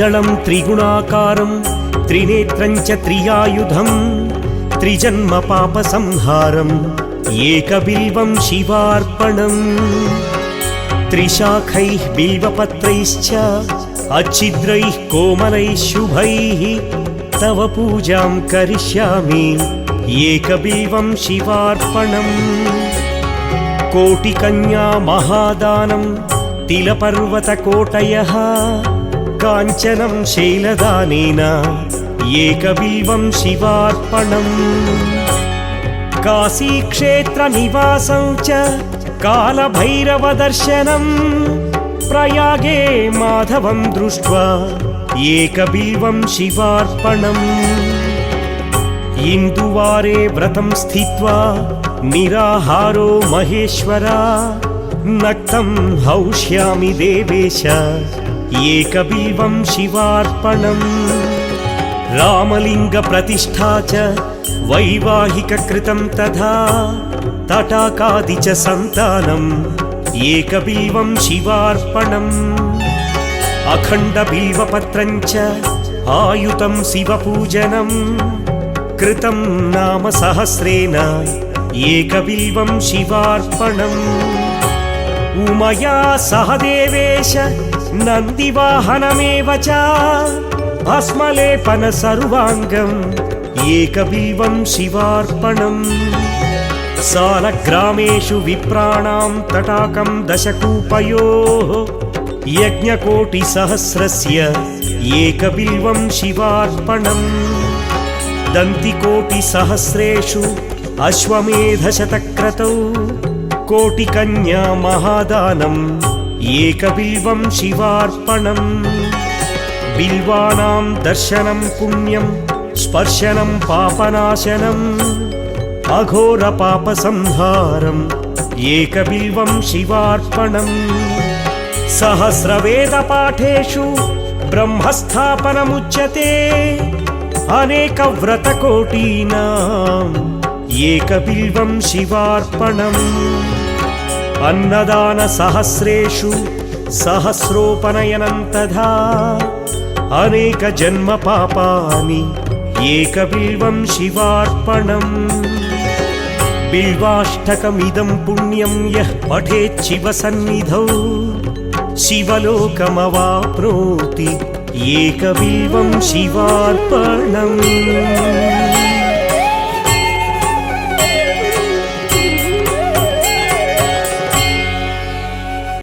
त्रिदलं त्रिगुणाकारं त्रिनेत्रं च त्रियायुधं त्रिजन्म पापसंहारम् एकबिल्वं शिवार्पणम् त्रिशाखैः बिल्वपत्रैश्च अच्छिद्रैः कोमलैः शुभैः तव पूजां करिष्यामि एकबिल्वं शिवार्पणम् कोटिकन्या महादानं तिलपर्वतकोटयः काञ्चनं शैलदानेन एकबिल्वं शिवार्पणम् काशीक्षेत्रनिवासं च कालभैरवदर्शनं प्रयागे माधवं दृष्ट्वा एकबिल्वं शिवार्पणम् इन्दुवारे व्रतं स्थित्वा निराहारो महेश्वरा नक्तं हौष्यामि देवेश एकबिल्वं शिवार्पणम् रामलिङ्गप्रतिष्ठा च वैवाहिककृतं तथा तटाकादि च सन्तानम् एकबिल्वं शिवार्पणम् अखण्डबिल्वपत्रं च आयुतं शिवपूजनं कृतं नाम सहस्रेण एकबिल्वं शिवार्पणम् उमया सह देवेश नन्दिवाहनमेव च भस्मलेपन सर्वाङ्गम् एकबिल्वं शिवार्पणम् सालग्रामेषु विप्राणां तटाकं दशकूपयोः यज्ञकोटिसहस्रस्य एकबिल्वं शिवार्पणम् दन्तिकोटिसहस्रेषु अश्वमेधशतक्रतौ कोटिकन्या महादानम् एकबिल्वं शिवार्पणम् बिल्वानां दर्शनं पुण्यं स्पर्शनं पापनाशनम् अघोरपापसंहारम् एकबिल्वं शिवार्पणम् सहस्रवेदपाठेषु ब्रह्मस्थापनमुच्यते अनेकव्रतकोटीनाम् एकबिल्वं शिवार्पणम् अन्नदानसहस्रेषु सहस्रोपनयनं तथा अनेकजन्मपापानि एकबिल्वं शिवार्पणम् बिल्वाष्टकमिदं पुण्यं यः पठेत् शिवसन्निधौ शिवलोकमवाप्नोति एकबिल्वं शिवार्पणम्।